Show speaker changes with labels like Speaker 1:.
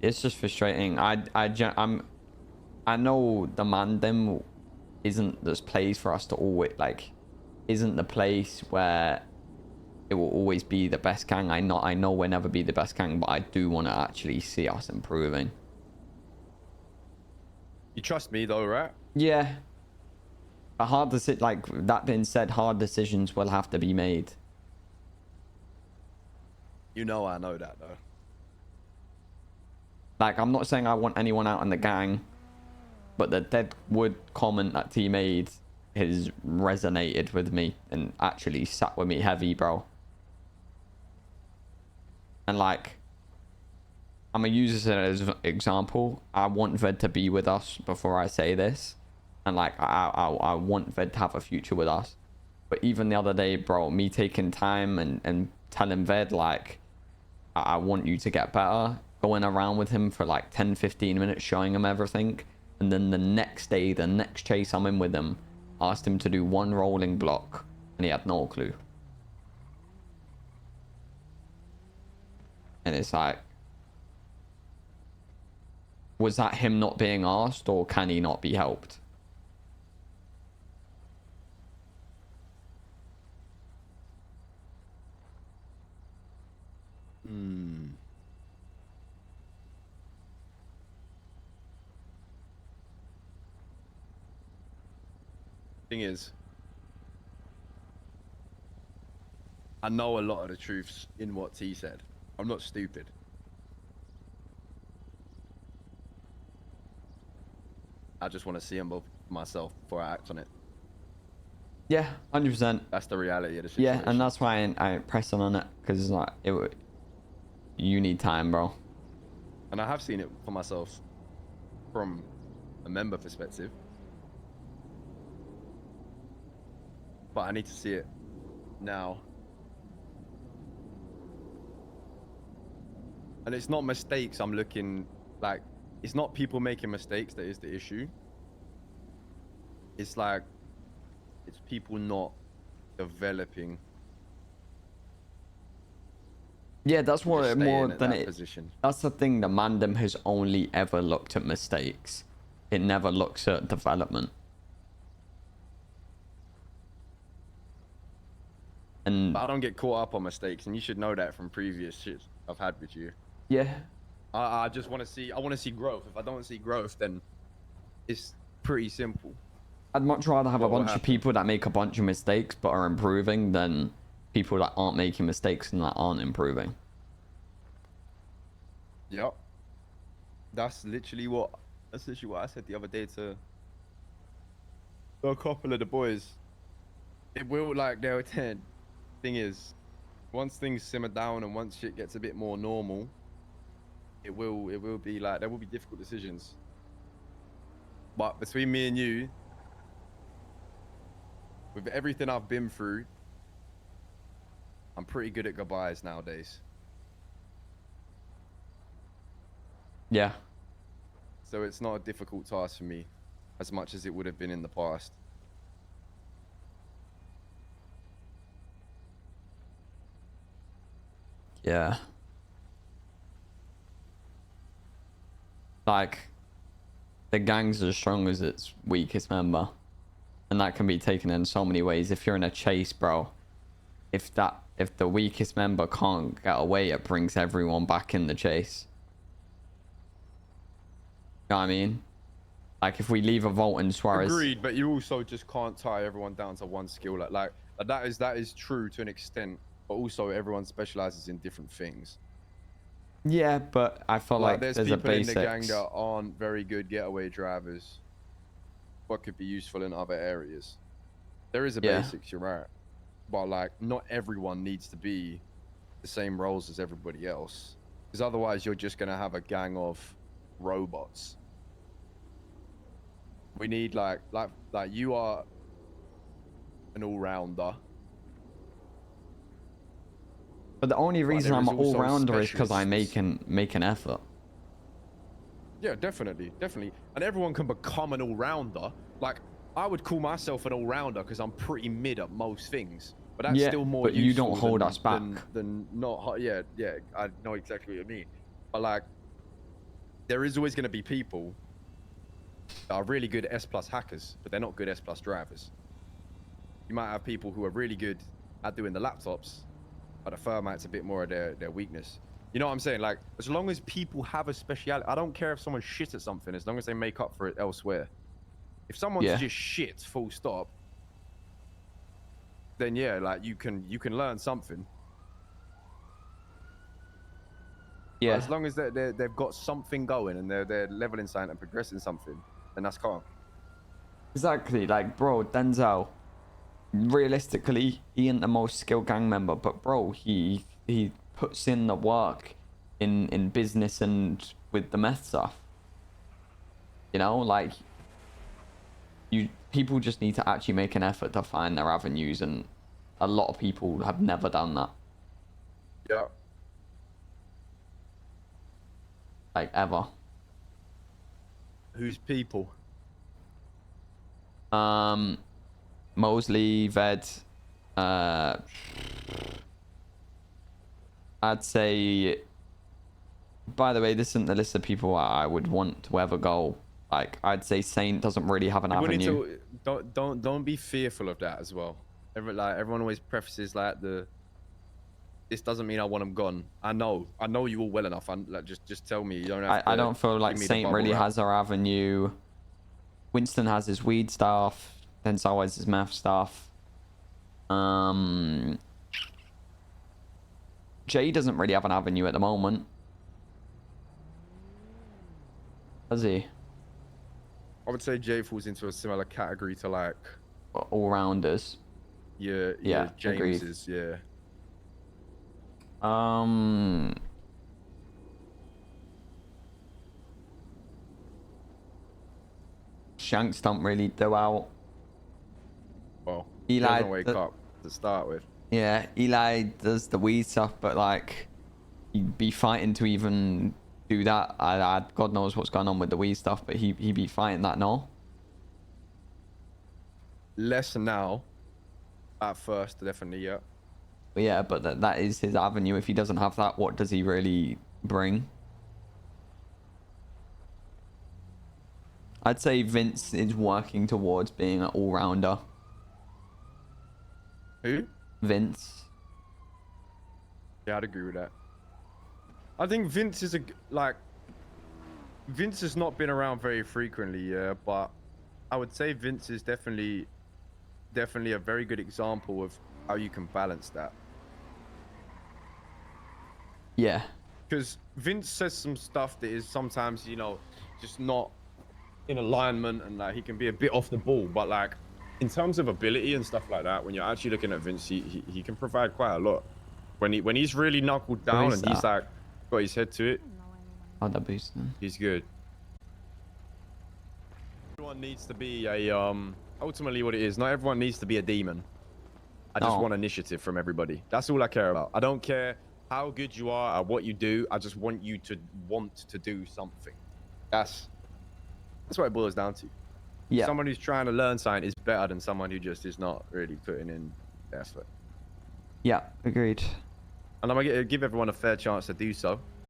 Speaker 1: it's just frustrating. I know the Mandem isn't this place for us to always like, isn't the place where it will always be the best gang. I know we'll never be the best gang, but I do want to actually see us improving.
Speaker 2: You trust me though, right?
Speaker 1: Yeah. A hard decision, like that being said, hard decisions will have to be made.
Speaker 2: You know I know that though.
Speaker 1: Like, I'm not saying I want anyone out in the gang, but the Deadwood comment that T made has resonated with me and actually sat with me heavy, bro. And like, I'm gonna use this as an example. I want Ved to be with us before I say this, and like I want Ved to have a future with us. But even the other day, bro, me taking time and telling Ved like, I want you to get better, going around with him for like 10-15 minutes showing him everything, and then the next day, the next chase I'm in with him, asked him to do one rolling block and he had no clue. And it's like, was that him not being asked, or can he not be helped?
Speaker 2: Thing is, I know a lot of the truths in what T said. I'm not stupid. I just want to see them myself before I act on it.
Speaker 1: Yeah, 100%.
Speaker 2: That's the reality of the situation.
Speaker 1: Yeah, and that's why I press on it, because like you need time, bro.
Speaker 2: And I have seen it for myself from a member perspective, but I need to see it now. And it's not mistakes I'm looking like. It's not people making mistakes that is the issue. It's like, it's people not developing.
Speaker 1: Yeah, that's what more than it.
Speaker 2: Position.
Speaker 1: That's the thing. The Mandem has only ever looked at mistakes. It never looks at development. And
Speaker 2: but I don't get caught up on mistakes, and you should know that from previous shit I've had with you.
Speaker 1: Yeah.
Speaker 2: I just want to see. I want to see growth. If I don't see growth, then it's pretty simple.
Speaker 1: I'd much rather have a bunch of people that make a bunch of mistakes but are improving than people that aren't making mistakes and that aren't improving.
Speaker 2: Yep. That's literally what I said the other day to a couple of the boys. It will, like, they'll attend. Thing is, once things simmer down and once shit gets a bit more normal, it will be like, there will be difficult decisions. But between me and you, with everything I've been through, I'm pretty good at goodbyes nowadays.
Speaker 1: Yeah.
Speaker 2: So it's not a difficult task for me as much as it would have been in the past.
Speaker 1: Yeah. Like, the gang's as strong as its weakest member. And that can be taken in so many ways. If you're in a chase, bro, if the weakest member can't get away, it brings everyone back in the chase. You know what I mean? Like, if we leave a Volt and Suarez...
Speaker 2: Agreed, but you also just can't tie everyone down to one skill. Like that is true to an extent, but also everyone specializes in different things.
Speaker 1: Yeah, but I feel like
Speaker 2: there's
Speaker 1: a
Speaker 2: people in
Speaker 1: basics.
Speaker 2: the gang that aren't very good getaway drivers, but could be useful in other areas. There is a basics, you're right. But like, not everyone needs to be the same roles as everybody else, because otherwise you're just gonna have a gang of robots. We need like you are an all-rounder.
Speaker 1: But the only reason I'm an all-rounder is because I make an effort.
Speaker 2: Yeah, definitely. And everyone can become an all-rounder. Like, I would call myself an all-rounder because I'm pretty mid at most things. But that's still more useful.
Speaker 1: But you don't hold us back.
Speaker 2: Than not. Yeah, I know exactly what you mean. But like, there is always going to be people that are really good S plus hackers, but they're not good S plus drivers. You might have people who are really good at doing the laptops, but the thermite's a bit more of their weakness. You know what I'm saying? Like, as long as people have a speciality, I don't care if someone's shit at something, as long as they make up for it elsewhere. If someone's just shit, full stop, then yeah, like you can learn something.
Speaker 1: Yeah.
Speaker 2: But as long as they've got something going and they're leveling something and progressing something, then that's calm.
Speaker 1: Exactly. Like, bro, Denzel, realistically, he ain't the most skilled gang member, but bro, he puts in the work in business and with the meth stuff. You know, like, people just need to actually make an effort to find their avenues, and a lot of people have never done that.
Speaker 2: Yeah.
Speaker 1: Like, ever.
Speaker 2: Who's people?
Speaker 1: Mosley, Ved, I'd say, by the way, this isn't the list of people I would want to ever go. Like, I'd say Saint doesn't really have an avenue.
Speaker 2: Don't be fearful of that as well. Everyone always prefaces like this doesn't mean I want them gone. I know you all well enough. Like, just tell me. You don't have to.
Speaker 1: I don't feel like Saint really has our avenue. Winston has his weed stuff. Denzel has his math stuff. Jay doesn't really have an avenue at the moment. Does he?
Speaker 2: I would say Jay falls into a similar category to like
Speaker 1: all-rounders.
Speaker 2: Yeah, James is, yeah.
Speaker 1: Shanks don't really do out.
Speaker 2: Well,
Speaker 1: Eli
Speaker 2: doesn't wake up to start with.
Speaker 1: Yeah, Eli does the weed stuff, but like, he'd be fighting to even do that. God knows what's going on with the weed stuff, but he'd be fighting that, no?
Speaker 2: Less now. At first, definitely, yeah.
Speaker 1: But yeah, but that is his avenue. If he doesn't have that, what does he really bring? I'd say Vince is working towards being an all-rounder.
Speaker 2: Who?
Speaker 1: Vince.
Speaker 2: Yeah, I'd agree with that. I think Vince is Vince has not been around very frequently, yeah, but I would say Vince is definitely a very good example of how you can balance that.
Speaker 1: Yeah.
Speaker 2: Because Vince says some stuff that is sometimes, you know, just not in alignment, and like he can be a bit off the ball, but like in terms of ability and stuff like that, when you're actually looking at Vince, he can provide quite a lot. When he's really knuckled down and he's like got his head to it.
Speaker 1: Oh, that boost.
Speaker 2: He's good. Everyone needs to be a ultimately what it is. Not everyone needs to be a demon. I just want initiative from everybody. That's all I care about. I don't care how good you are at what you do. I just want you to want to do something. That's what it boils down to.
Speaker 1: Yeah.
Speaker 2: Someone who's trying to learn something is better than someone who just is not really putting in effort.
Speaker 1: Yeah, agreed.
Speaker 2: And I'm gonna give everyone a fair chance to do so.